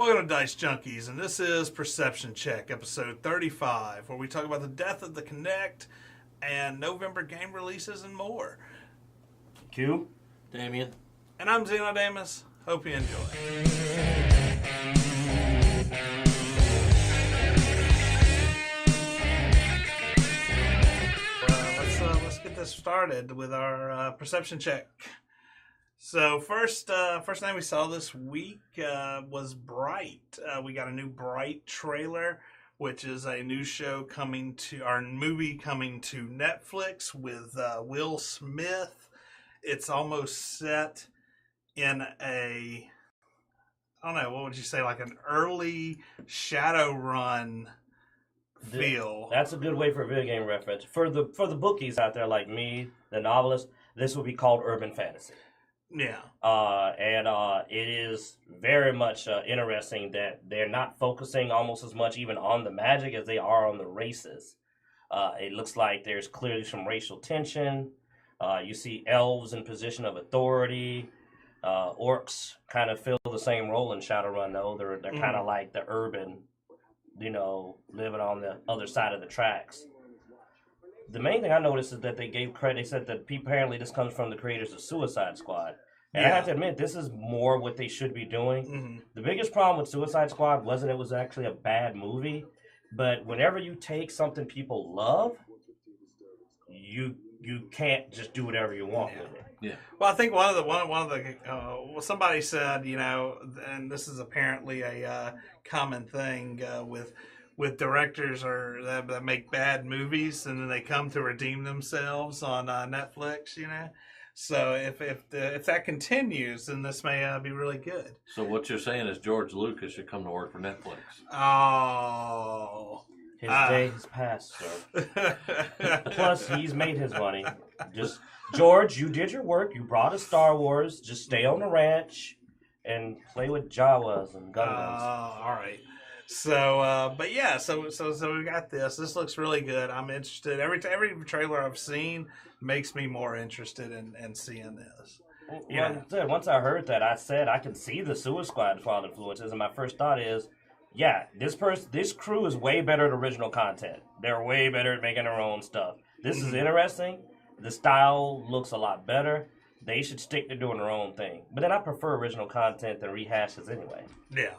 Welcome to Dicejunkies, and this is Perception Check, episode 35, where we talk about the death of the Kinect and November game releases and more. Q. Damien. And I'm Xenodamus. Hope you enjoy. Let's get this started with our Perception Check. So first thing we saw this week was Bright. We got a new Bright trailer, which is a new show movie coming to Netflix with Will Smith. It's almost set in I don't know, what would you say, like an early Shadowrun feel. That's a good way for a video game reference. For the bookies out there like me, the novelist, this would be called urban fantasy. Yeah. It is very much interesting that they're not focusing almost as much even on the magic as they are on the races. It looks like there's clearly some racial tension. You see elves in position of authority. Orcs kind of fill the same role in Shadowrun, though. They're kind of like the urban, living on the other side of the tracks. The main thing I noticed is that they gave credit. They said that apparently this comes from the creators of Suicide Squad. And I have to admit, this is more what they should be doing. Mm-hmm. The biggest problem with Suicide Squad wasn't it was actually a bad movie. But whenever you take something people love, you can't just do whatever you want with it. Yeah. Well, I think one of the somebody said, and this is apparently a common thing with directors that make bad movies and then they come to redeem themselves on Netflix. So if that continues, then this may be really good. So what you're saying is George Lucas should come to work for Netflix. Oh. His day has passed, sir. Plus, he's made his money. George, you did your work. You brought us Star Wars. Just stay on the ranch and play with Jawas and Gungans. All right. So, but yeah, so we got this. This looks really good. I'm interested. Every trailer I've seen makes me more interested in seeing this. Once I heard that, I said I can see the Suicide Squad influences, and my first thought is, yeah, this crew is way better at original content. They're way better at making their own stuff. This is interesting. The style looks a lot better. They should stick to doing their own thing. But then I prefer original content than rehashes anyway. Yeah.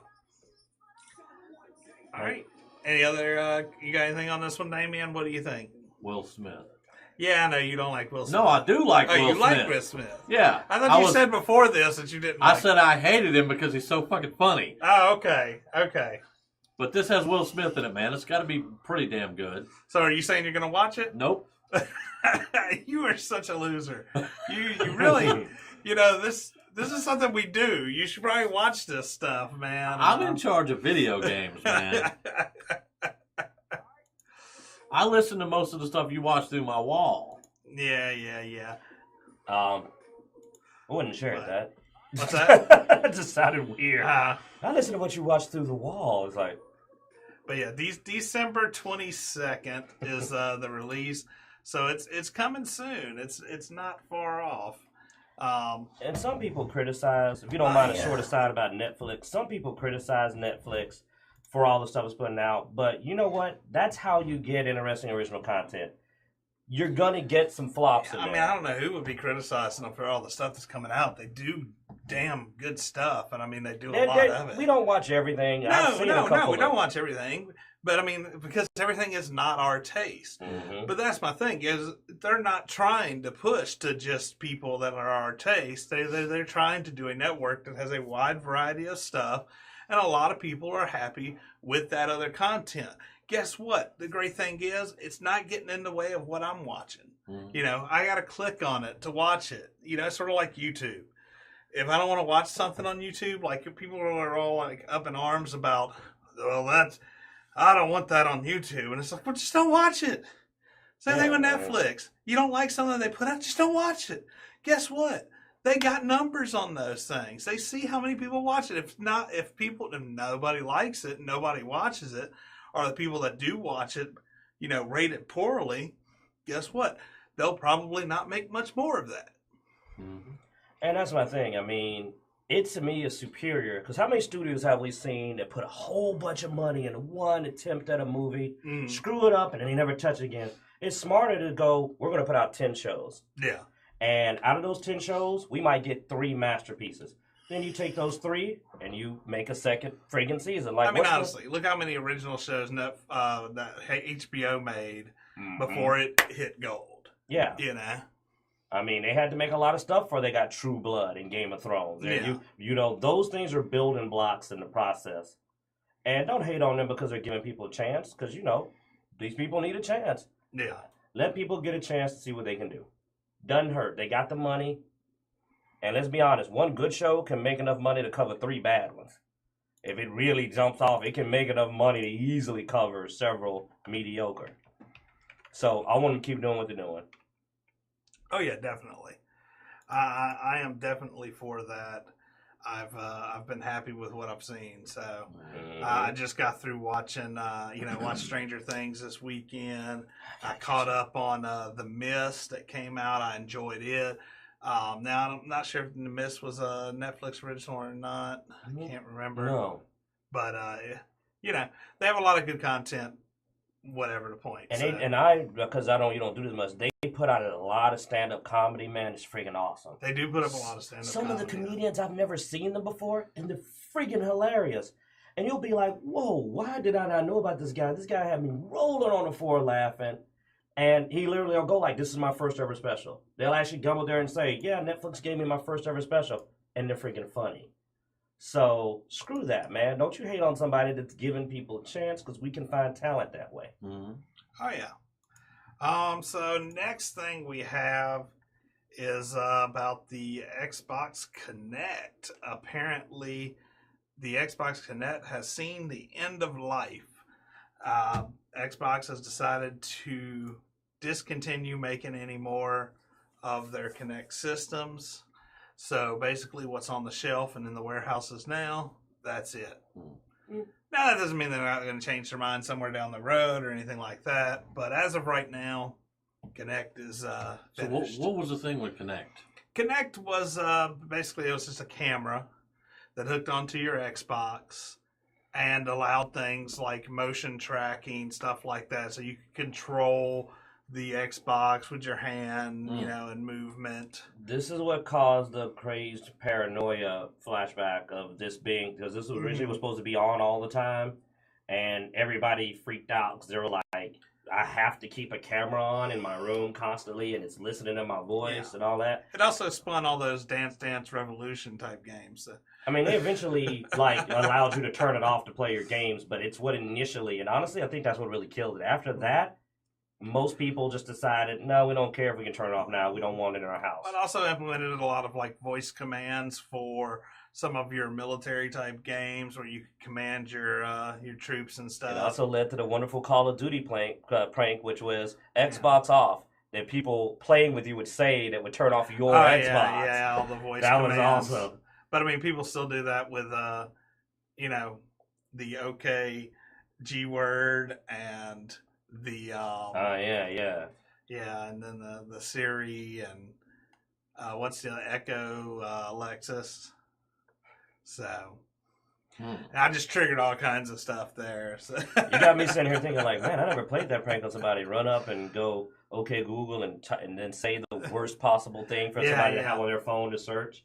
All right. Any other, you got anything on this one, Damien? What do you think? Will Smith. Yeah, I know you don't like Will Smith. No, I do like Will Smith. Oh, you like Will Smith? Yeah. I thought you said before this that you didn't like I said I hated him because he's so fucking funny. Oh, okay. But this has Will Smith in it, man. It's got to be pretty damn good. So are you saying you're going to watch it? Nope. You are such a loser. You really, this is something we do. You should probably watch this stuff, man. I'm in charge of video games, man. I listen to most of the stuff you watch through my wall. Yeah. I wouldn't share that. What's that? It just sounded weird. I listen to what you watch through the wall. It's like... But yeah, December 22nd is the release. So it's coming soon. It's not far off. And some people criticize, if you don't mind a short aside about Netflix, some people criticize Netflix for all the stuff it's putting out. But you know what? That's how you get interesting original content. You're going to get some flops in there. I don't know who would be criticizing them for all the stuff that's coming out. They do damn good stuff. And they do a lot of it. We don't watch everything. No, we don't watch everything. But because everything is not our taste. Mm-hmm. But that's my thing, is they're not trying to push to just people that are our taste. They're trying to do a network that has a wide variety of stuff. And a lot of people are happy with that other content. Guess what? The great thing is, it's not getting in the way of what I'm watching. Mm-hmm. I got to click on it to watch it. It's sort of like YouTube. If I don't want to watch something on YouTube, like people are all like up in arms about, I don't want that on YouTube. And it's like, well, just don't watch it. Same thing with Netflix. You don't like something they put out, just don't watch it. Guess what? They got numbers on those things. They see how many people watch it. If nobody likes it, nobody watches it, or the people that do watch it, rate it poorly, guess what? They'll probably not make much more of that. Mm-hmm. And that's my thing. it to me is superior because how many studios have we seen that put a whole bunch of money into one attempt at a movie, screw it up, and then they never touch it again? It's smarter to go, we're going to put out 10 shows. Yeah. And out of those 10 shows, we might get 3 masterpieces. Then you take those 3 and you make a second friggin' season. Like, I mean, honestly, look how many original shows that HBO made before it hit gold. Yeah. You know? I mean, they had to make a lot of stuff before they got True Blood and Game of Thrones. And you know, those things are building blocks in the process. And don't hate on them because they're giving people a chance, because, you know, these people need a chance. Yeah. Let people get a chance to see what they can do. Doesn't hurt. They got the money. And let's be honest, one good show can make enough money to cover 3 bad ones. If it really jumps off, it can make enough money to easily cover several mediocre. So I want them to keep doing what they're doing. Oh yeah, definitely. I am definitely for that. I've been happy with what I've seen. So I just got through watching watch Stranger Things this weekend. I caught up on The Mist that came out. I enjoyed it. Now I'm not sure if The Mist was a Netflix original or not. I can't remember. No. But they have a lot of good content. Whatever the point. And because you don't do this much, they put out a lot of stand-up comedy, man. It's freaking awesome. They do put up a lot of stand-up Some comedy. of the comedians, I've never seen them before, and they're freaking hilarious. And you'll be like, whoa, why did I not know about this guy? This guy had me rolling on the floor laughing. And he literally will go like, this is my first ever special. They'll actually come up there and say, yeah, Netflix gave me my first ever special. And they're freaking funny. So screw that, man. Don't you hate on somebody that's giving people a chance, because we can find talent that way. Mm-hmm. Oh yeah. So next thing we have is about the Xbox Kinect. Apparently, the Xbox Kinect has seen the end of life. Xbox has decided to discontinue making any more of their Kinect systems. So basically what's on the shelf and in the warehouses now, that's it. Now that doesn't mean they're not going to change their mind somewhere down the road or anything like that. But as of right now, Kinect is finished. So what was the thing with Kinect? Kinect was basically it was just a camera that hooked onto your Xbox and allowed things like motion tracking, stuff like that. So you could control the Xbox with your hand, and movement. This is what caused the crazed paranoia flashback of this being, because this was originally was supposed to be on all the time, and everybody freaked out because they were like, I have to keep a camera on in my room constantly, and it's listening to my voice and all that. It also spun all those Dance Dance Revolution type games. So. I mean, they eventually allowed you to turn it off to play your games, but it's what initially, and honestly, I think that's what really killed it. After that, most people just decided, no, we don't care if we can turn it off now. We don't want it in our house. It also implemented a lot of voice commands for some of your military type games where you could command your troops and stuff. It also led to the wonderful Call of Duty prank, which was Xbox off. That people playing with you would say that would turn off your Xbox. Yeah, all the voice commands. That was awesome. But I mean, people still do that with, the OK G word and the yeah, and then the Siri and what's the Echo Lexus. So I just triggered all kinds of stuff there. So. You got me sitting here thinking like, man, I never played that prank on somebody. Run up and go, okay, Google, and then say the worst possible thing for somebody to have on their phone to search.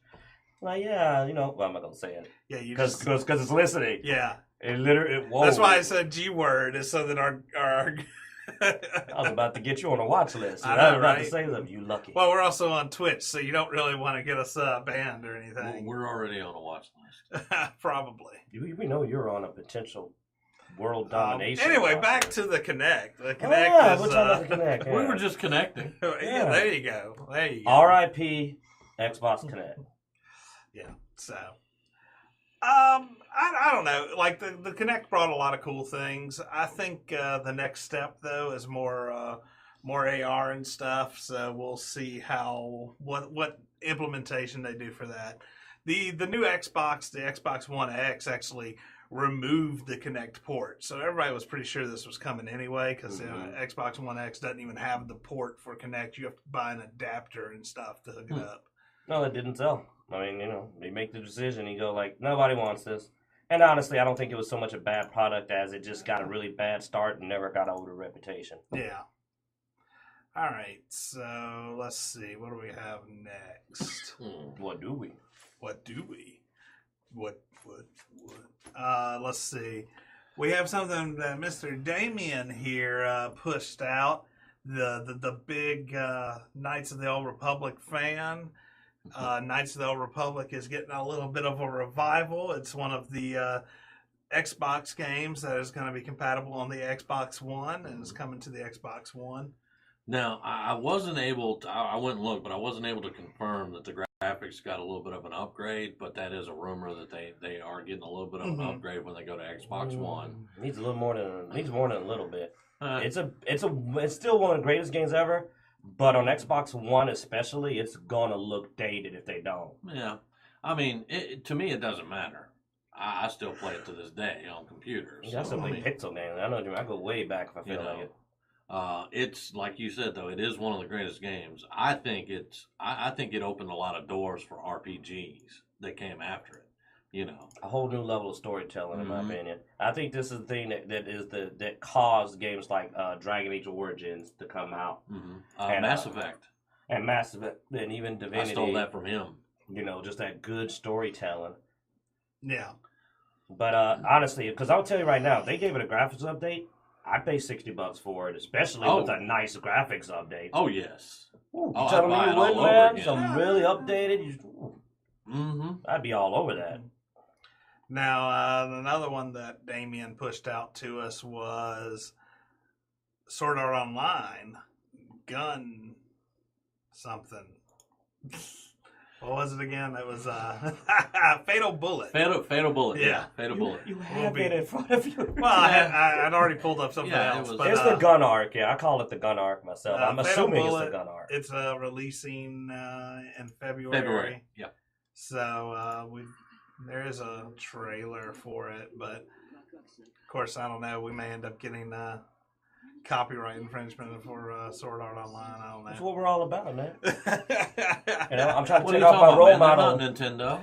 Like, well, I'm not gonna say it. Yeah, because it's listening. Yeah, it literally. Whoa. That's why I said G word is so that our I was about to get you on a watch list. I was about to say that. You lucky. Well, we're also on Twitch, so you don't really want to get us banned or anything. Well, we're already on a watch list. Probably. We know you're on a potential world domination. Anyway, back to the Kinect. The Kinect is... we're talking about the Kinect. Yeah. We were just connecting. Yeah, there you go. R.I.P. Xbox Kinect. Yeah, so... I don't know. Like the Kinect brought a lot of cool things. I think the next step though is more AR and stuff. So we'll see what implementation they do for that. The new Xbox, the Xbox One X, actually removed the Kinect port. So everybody was pretty sure this was coming anyway because Xbox One X doesn't even have the port for Kinect. You have to buy an adapter and stuff to hook it up. No, that didn't sell. I mean, you make the decision. You go like, nobody wants this. And honestly, I don't think it was so much a bad product as it just got a really bad start and never got over the reputation. Yeah. All right, so let's see. What do we have next? What do we? Let's see. We have something that Mr. Damien here pushed out. The big Knights of the Old Republic fan. Knights of the Old Republic is getting a little bit of a revival. It's one of the Xbox games that is going to be compatible on the Xbox One and is coming to the Xbox One. Now, I wasn't able to, I went and looked, but I wasn't able to confirm that the graphics got a little bit of an upgrade, but that is a rumor that they are getting a little bit of an upgrade when they go to Xbox One. Needs more than a little bit. It's still one of the greatest games ever, but on Xbox One especially, it's gonna look dated if they don't. Yeah, I mean, to me, it doesn't matter. I still play it to this day on computers. I still play pixel games. I know I go way back if I feel like it. It's like you said though, it is one of the greatest games. I think it opened a lot of doors for RPGs that came after it. A whole new level of storytelling, in my opinion. I think this is the thing that caused games like Dragon Age Origins to come out, and Mass Effect, and even Divinity. I stole that from him. Just that good storytelling. Yeah. But honestly, because I'll tell you right now, if they gave it a graphics update, I'd pay $60 for it, especially with a nice graphics update. Oh yes. Ooh, you telling me you wouldn't, man? Some really updated. I'd be all over that. Now, another one that Damien pushed out to us was Sword Art Online, Gun something. What was it again? It was Fatal Bullet. Fatal Bullet. Yeah. Fatal Bullet. You have it in front of you. Well, I'd already pulled up something else. It's the gun arc. Yeah, I call it the gun arc myself. I'm assuming it's the gun arc. It's releasing in February. Yeah. So there is a trailer for it, but of course, I don't know. We may end up getting copyright infringement for Sword Art Online. I don't know. That's what we're all about, man. I'm trying to take off my role model. Not Nintendo.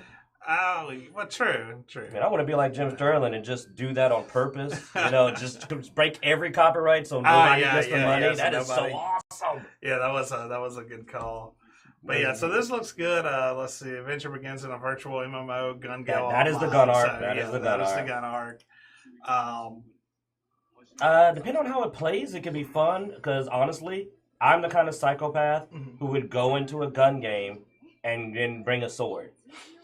Oh, well, true. Man, I want to be like Jim Sterling and just do that on purpose. Just break every copyright so nobody gets the money. That is so awesome. Yeah, that was a good call. But yeah, so this looks good. Let's see. Adventure begins in a virtual MMO gun game. That is the gun arc. That is the gun arc. Depending on how it plays, it can be fun. Because honestly, I'm the kind of psychopath who would go into a gun game and then bring a sword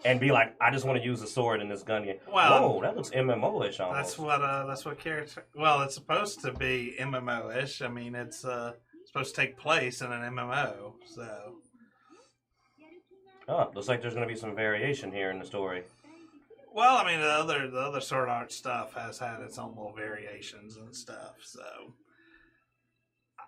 and be like, I just want to use a sword in this gun game. Well, whoa, that looks MMO-ish almost. That's what character. Well, it's supposed to be MMO-ish. I mean, it's supposed to take place in an MMO. So. Oh, looks like there's going to be some variation here in the story. Well, I mean, the other Sword Art stuff has had its own little variations and stuff. So,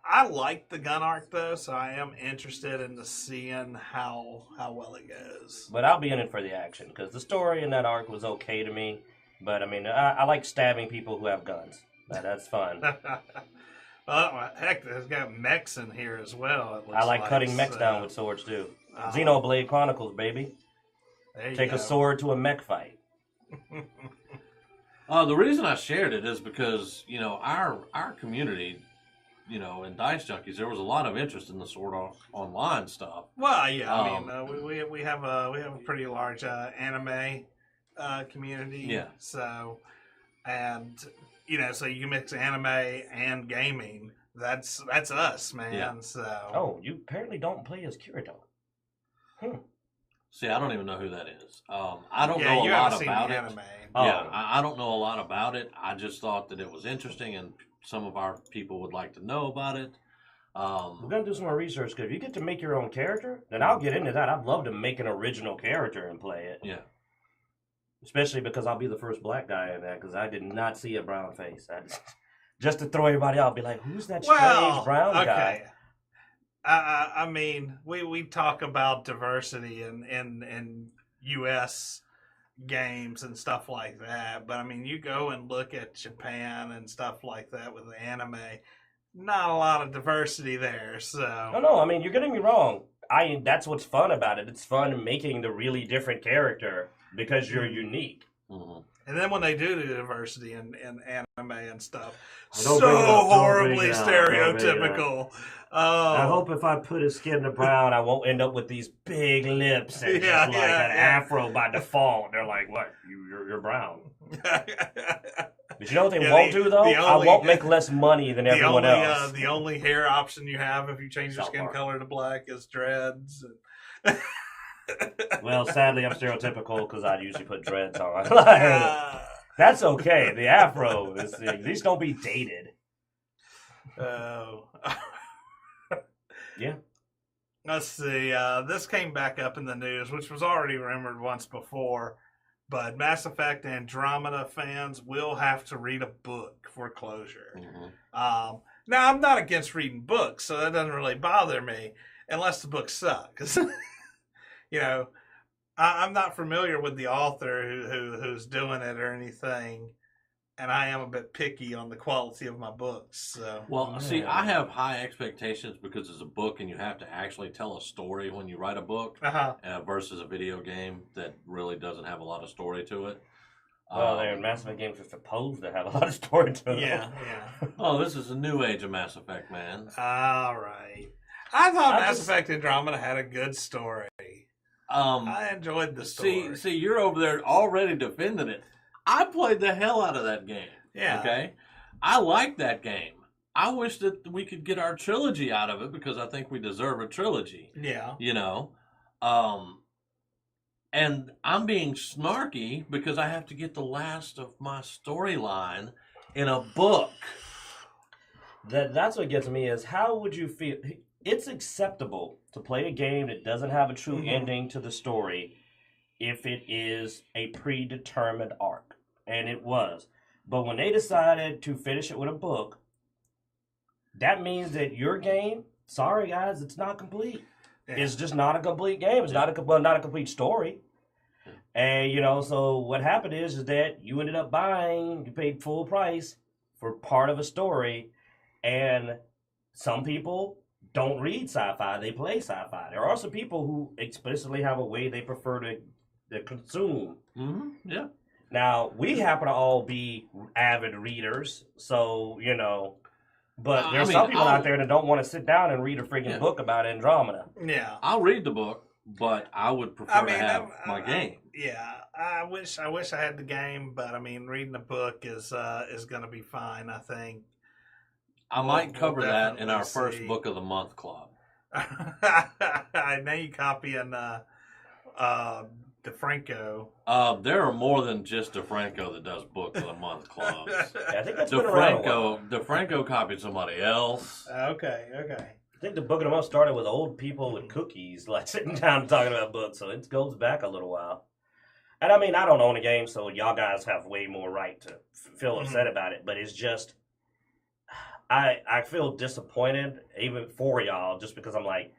I like the gun arc though, so I am interested in seeing how well it goes. But I'll be in it for the action because the story in that arc was okay to me. But I mean, I like stabbing people who have guns. That's fun. Well, heck, there's got mechs in here as well. I like cutting mechs down with swords too. Xenoblade Chronicles, baby. Take a sword to a mech fight. The reason I shared it is because our community, in Dicejunkies, there was a lot of interest in the Sword Art Online stuff. Well, yeah, I mean, we have a pretty large anime community. Yeah. So, and so you mix anime and gaming. That's us, man. Yeah. So. Oh, you apparently don't play as Kirito. See, I don't even know who that is. I don't know a lot about it. Anime. Yeah, I don't know a lot about it. I just thought that it was interesting, and some of our people would like to know about it. We're gonna do some more research because if you get to make your own character, then I'll get into that. I'd love to make an original character and play it. Yeah. Especially because I'll be the first black guy in that because I did not see a brown face. Just to throw everybody out, be like, who's that strange brown guy? I mean, we talk about diversity in U.S. games and stuff like that, but I mean, you go and look at Japan and stuff like that with the anime, not a lot of diversity there. So no, I mean, you're getting me wrong. that's what's fun about it. It's fun making the really different character because you're unique. Mm-hmm. And then when they do the diversity in anime and stuff, Don't so bring it up, don't horribly bring it up, don't bring it up. stereotypical. Oh, I hope if I put his skin to brown, I won't end up with these big lips and Yeah, just like yeah, an yeah. afro by default. They're like, "What? You're brown." But you know what they Yeah, won't do though? the I only- won't make less money than everyone else. The only hair option you have if you change your South skin Park. color to black is dreads. Well, sadly, I'm stereotypical because I usually put dreads on. Like, that's okay. The afro is at least don't be dated. Oh. Yeah. Let's see. This came back up in the news, which was already rumored once before. But Mass Effect Andromeda fans will have to read a book for closure. Mm-hmm. Now, I'm not against reading books, so that doesn't really bother me, unless the books suck. 'Cause, you know, I'm not familiar with the author who's doing it or anything, and I am a bit picky on the quality of my books. So. Well, see, I have high expectations because it's a book and you have to actually tell a story when you write a book versus a video game that really doesn't have a lot of story to it. Well, their Mass Effect games are supposed to have a lot of story to them. Yeah. Oh, this is a new age of Mass Effect, man. All right. I thought Mass Effect Andromeda had a good story. I enjoyed the story. See, you're over there already defending it. I played the hell out of that game. Yeah. Okay? I like that game. I wish that we could get our trilogy out of it because I think we deserve a trilogy. Yeah. You know? And I'm being snarky because I have to get the last of my storyline in a book. That's what gets me is how would you feel? It's acceptable to play a game that doesn't have a true ending to the story if it is a predetermined arc. And it was. But when they decided to finish it with a book, that means that your game, sorry guys, it's not complete. Yeah. It's just not a complete game. It's not a complete story. And, you know, so what happened is that you ended up buying, you paid full price for part of a story. And some people don't read sci-fi, they play sci-fi. There are some people who explicitly have a way they prefer to consume. Mm-hmm. Yeah. Now, we happen to all be avid readers, so, you know, but there's some people out there that don't want to sit down and read a freaking book about Andromeda. Yeah. I'll read the book, but I would prefer to have my game. Yeah. I wish I had the game, but I mean, reading the book is going to be fine, I think. I might cover that in our first book of the month club. Now you copying DeFranco. There are more than just DeFranco that does book of the month clubs. Yeah, I think that's been around a while. DeFranco copied somebody else. Okay. I think the book of the month started with old people with cookies, like sitting down and talking about books, so it goes back a little while. And I mean, I don't own a game, so y'all guys have way more right to feel upset about it, but it's just, I feel disappointed even for y'all just because I'm like,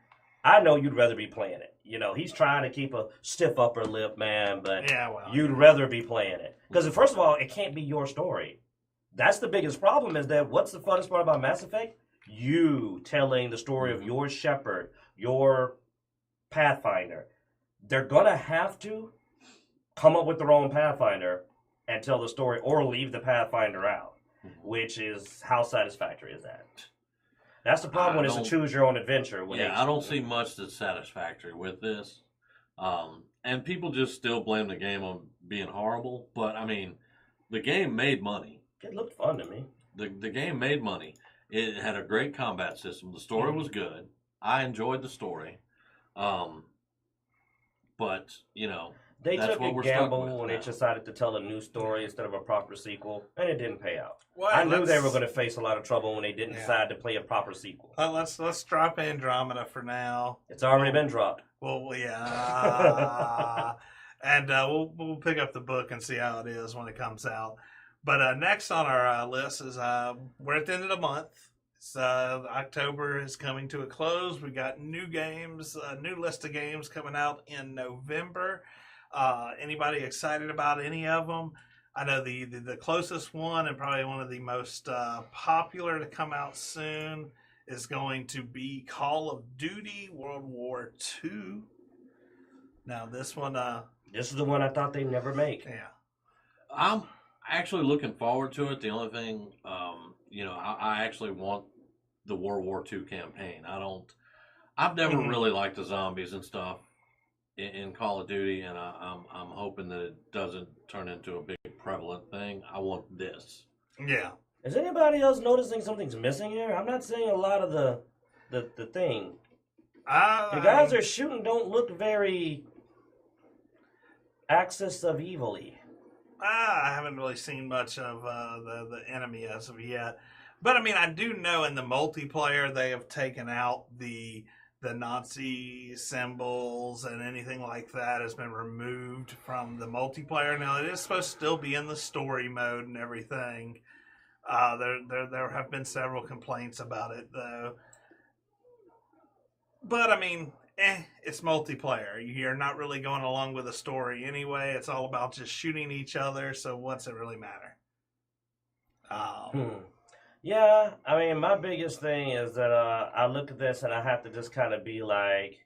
I know you'd rather be playing it. You know, he's trying to keep a stiff upper lip, man, but you'd rather be playing it. Because first of all, it can't be your story. That's the biggest problem is that what's the funnest part about Mass Effect? You telling the story of your Shepard, your Pathfinder. They're going to have to come up with their own Pathfinder and tell the story or leave the Pathfinder out, which is how satisfactory is that? That's the problem when it's a choose your own adventure. I don't see much that's satisfactory with this. And people just still blame the game on being horrible. But, I mean, the game made money. It looked fun to me. The game made money. It had a great combat system. The story was good. I enjoyed the story. But, you know, they that's took what a we're gamble when they decided to tell a new story instead of a proper sequel, and it didn't pay out. Well, I knew they were going to face a lot of trouble when they didn't decide to play a proper sequel. Let's drop Andromeda for now. It's already been dropped. Well, yeah. And we'll pick up the book and see how it is when it comes out. But next on our list is we're at the end of the month. October is coming to a close. We got new games, a new list of games coming out in November. Anybody excited about any of them? I know the closest one and probably one of the most popular to come out soon is going to be Call of Duty World War II. Now, this one, This is the one I thought they'd never make. yeah. I'm actually looking forward to it. The only thing, I actually want the World War II campaign. I've never really liked the zombies and stuff in Call of Duty, and I'm hoping that it doesn't turn into a big prevalent thing. I want this. Yeah. Is anybody else noticing something's missing here? I'm not seeing a lot of the thing. The guys they're shooting don't look very Axis of Evil-y. I haven't really seen much of the enemy as of yet. But, I mean, I do know in the multiplayer they have taken out the Nazi symbols and anything like that has been removed from the multiplayer. Now, it is supposed to still be in the story mode and everything. There have been several complaints about it, though. But, I mean, it's multiplayer. You're not really going along with the story anyway. It's all about just shooting each other, so what's it really matter? Yeah, I mean, my biggest thing is that I look at this and I have to just kind of be like,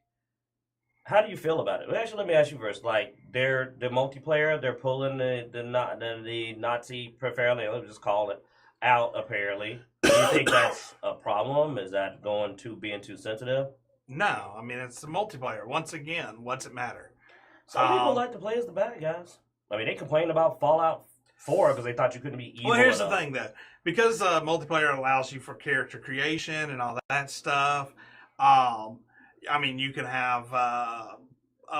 how do you feel about it? Well, actually, let me ask you first. Like, the multiplayer, they're pulling the Nazi, preferably, let's just call it, out, apparently. Do you think that's a problem? Is that being too sensitive? No, I mean, it's the multiplayer. Once again, what's it matter? Some people like to play as the bad guys. I mean, they complained about Fallout 4 because they thought you couldn't be evil. Well, here's enough. the thing, though. Because multiplayer allows you for character creation and all that stuff, I mean, you can have a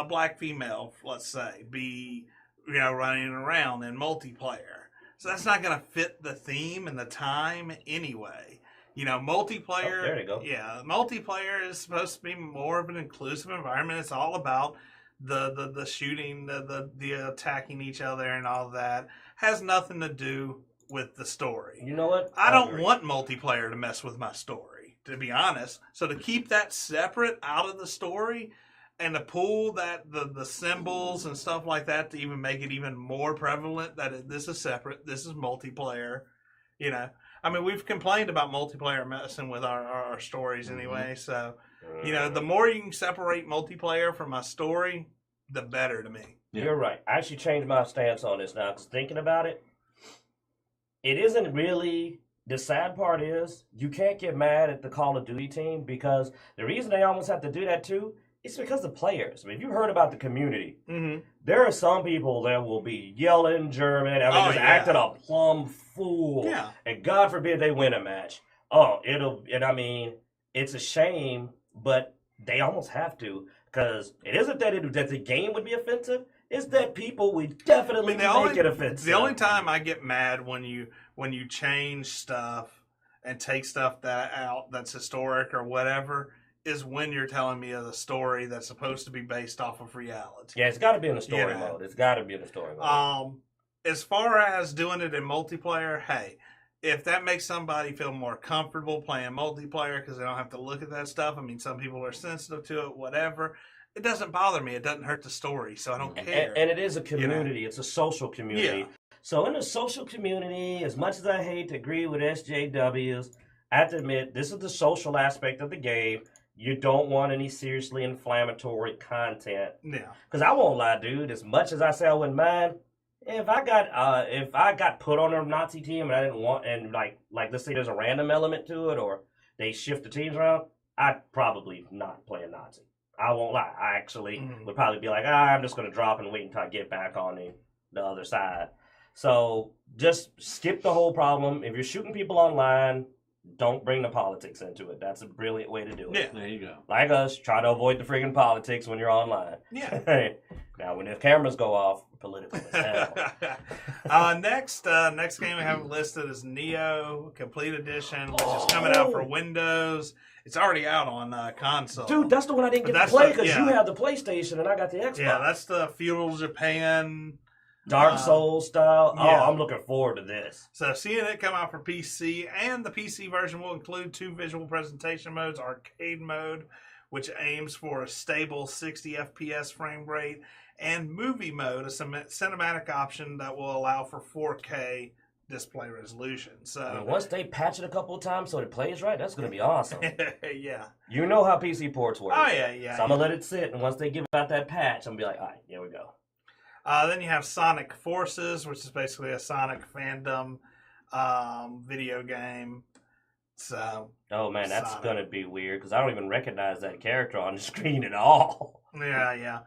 black female, let's say, be, running around in multiplayer. So that's not going to fit the theme and the time anyway. Multiplayer. Oh, there you go. Yeah, multiplayer is supposed to be more of an inclusive environment. It's all about the shooting, the attacking each other, and all that. Has nothing to do with the story. You know what? I don't want multiplayer to mess with my story, to be honest. So to keep that separate out of the story, and to pull the symbols and stuff like that to even make it even more prevalent that this is separate, this is multiplayer. I mean, we've complained about multiplayer messing with our stories anyway. So, the more you can separate multiplayer from my story, the better to me. Yeah. You're right. I actually changed my stance on this now because thinking about it, it isn't really. The sad part is you can't get mad at the Call of Duty team because the reason they almost have to do that too is because the players. I mean, if you've heard about the community, there are some people that will be yelling German. I mean, acting a plumb fool. Yeah. And God forbid they win a match. It's a shame, but they almost have to because it isn't that the game would be offensive. It's that people would definitely make it offensive. The only time I get mad when you change stuff and take stuff out that's historic or whatever is when you're telling me of the story that's supposed to be based off of reality. Yeah, it's got to be in the story mode. It's got to be in the story mode. As far as doing it in multiplayer, hey, if that makes somebody feel more comfortable playing multiplayer because they don't have to look at that stuff, I mean, some people are sensitive to it, whatever. It doesn't bother me. It doesn't hurt the story, so I don't care. And it is a community. It's a social community. Yeah. So in a social community, as much as I hate to agree with SJWs, I have to admit, this is the social aspect of the game. You don't want any seriously inflammatory content. Yeah. Because I won't lie, dude. As much as I say I wouldn't mind, if I got put on a Nazi team and I didn't want, and like let's say there's a random element to it or they shift the teams around, I'd probably not play a Nazi. I won't lie. I actually would probably be like, I'm just going to drop and wait until I get back on the other side. So just skip the whole problem. If you're shooting people online, don't bring the politics into it. That's a brilliant way to do it. Yeah, there you go. Like us, try to avoid the friggin' politics when you're online. Yeah. Now, when the cameras go off, political as hell. Next game we have listed is Neo Complete Edition, which is coming out for Windows. It's already out on console. Dude, that's the one I didn't get to play because you have the PlayStation and I got the Xbox. Yeah, that's the feudal Japan. Dark Souls style. Yeah. Oh, I'm looking forward to this. So seeing it come out for PC, and the PC version will include 2 visual presentation modes, arcade mode, which aims for a stable 60 FPS frame rate, and movie mode, a cinematic option that will allow for 4K display resolution. So I mean, once they patch it a couple of times so it plays right, that's going to be awesome. yeah. You know how PC ports work. Oh, yeah. So I'm going to let it sit, and once they give out that patch, I'm going to be like, all right, here we go. Then you have Sonic Forces, which is basically a Sonic fandom video game. So, oh man, that's gonna be weird because I don't even recognize that character on the screen at all. Yeah.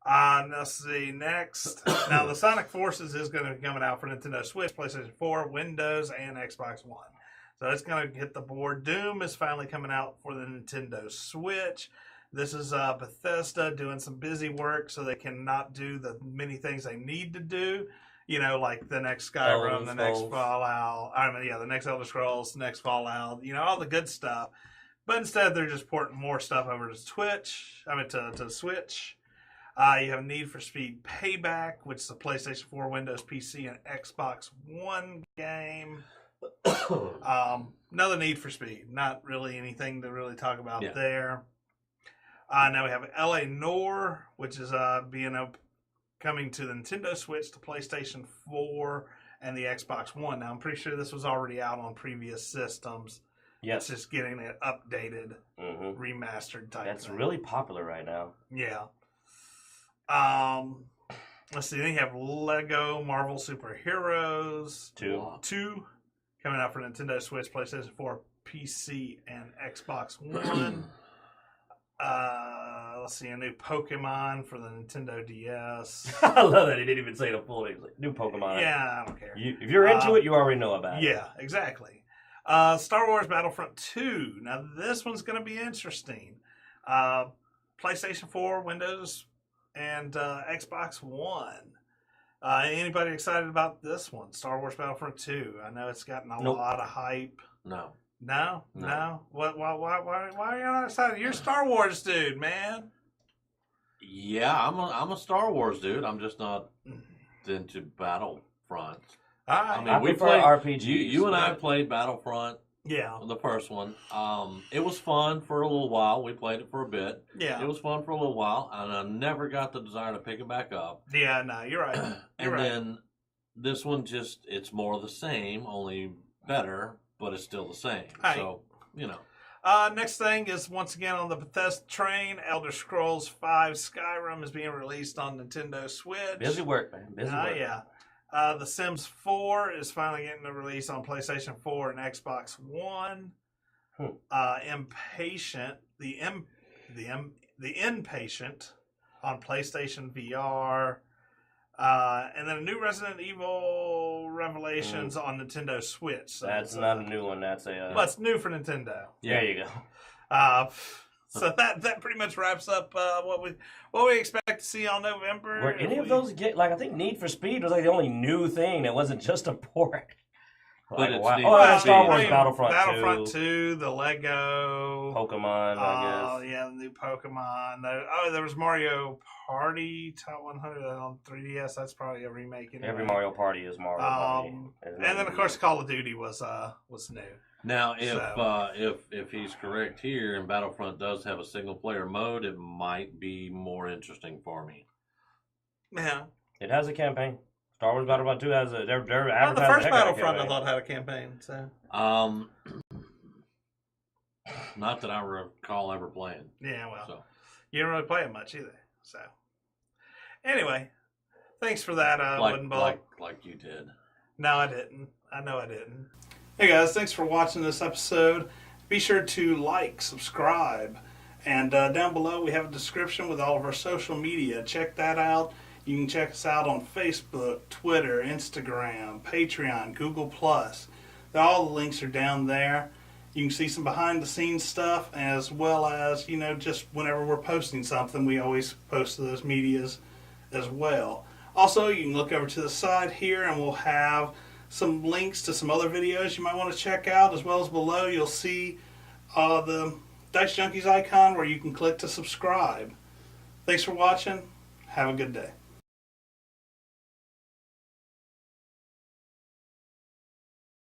Let's see next. Now, the Sonic Forces is going to be coming out for Nintendo Switch, PlayStation 4, Windows, and Xbox One. So it's going to hit the board. Doom is finally coming out for the Nintendo Switch. This is Bethesda doing some busy work so they cannot do the many things they need to do. You know, like the next Skyrim, the next Fallout, the next Elder Scrolls, next Fallout, all the good stuff. But instead, they're just porting more stuff over to to Switch. You have Need for Speed Payback, which is a PlayStation 4, Windows, PC, and Xbox One game. Another Need for Speed. Not really anything to really talk about there. Now we have LA Noire, which is coming to the Nintendo Switch, the PlayStation 4, and the Xbox One. Now, I'm pretty sure this was already out on previous systems. Yes. It's just getting it updated, remastered type That's thing. really popular right now. Yeah. Let's see. Then you have Lego Marvel Superheroes 2 coming out for Nintendo Switch, PlayStation 4, PC, and Xbox One. Let's see, a new Pokemon for the Nintendo DS. I love that he didn't even say the full name. Like, new Pokemon. Yeah, I don't care. If you're into it, you already know about it. Yeah, exactly. Star Wars Battlefront 2. Now, this one's going to be interesting. PlayStation 4, Windows, and Xbox One. Anybody excited about this one? Star Wars Battlefront 2. I know it's gotten a lot of hype. No. No. What? Why are you not excited? You're a Star Wars dude, man. Yeah, I'm a Star Wars dude. I'm just not into Battlefront. I prefer RPGs. You and I played Battlefront. Yeah. The first one. It was fun for a little while. We played it for a bit. Yeah. It was fun for a little while, and I never got the desire to pick it back up. Yeah, no, you're right. Then this one it's more of the same, only better, but it's still the same. Right. So, next thing is, once again, on the Bethesda train, Elder Scrolls V Skyrim is being released on Nintendo Switch. Busy work, man. Busy work. Yeah. The Sims 4 is finally getting a release on PlayStation 4 and Xbox One. Impatient, the Inpatient on PlayStation VR. And then a new Resident Evil Revelations on Nintendo Switch. So that's not a new one. That's well, it's new for Nintendo. There you go. So that pretty much wraps up what we expect to see on November. Were any of those I think Need for Speed was like the only new thing that wasn't just a port. But it's Star Wars Battlefront 2, the Lego Pokemon, I guess. Yeah, the new Pokemon. There was Mario Party Top 100 on 3DS. That's probably a remake. Anyway. Every Mario Party is Mario Party. And then of course Call of Duty was new. Now, if he's correct here, and Battlefront does have a single player mode, it might be more interesting for me. Yeah, it has a campaign. Star Wars Battlefront 2 has a. They're the first Battlefront I thought had a campaign. So, not that I recall ever playing. Yeah, well, you didn't really play it much either. So, anyway, thanks for that, Wooden Ball. Like you did. No, I didn't. I know I didn't. Hey guys, thanks for watching this episode. Be sure to like, subscribe, and down below we have a description with all of our social media. Check that out. You can check us out on Facebook, Twitter, Instagram, Patreon, Google+. All the links are down there. You can see some behind-the-scenes stuff, as well as, just whenever we're posting something, we always post to those medias as well. Also, you can look over to the side here, and we'll have some links to some other videos you might want to check out, as well as below you'll see the Dicejunkies icon where you can click to subscribe. Thanks for watching. Have a good day.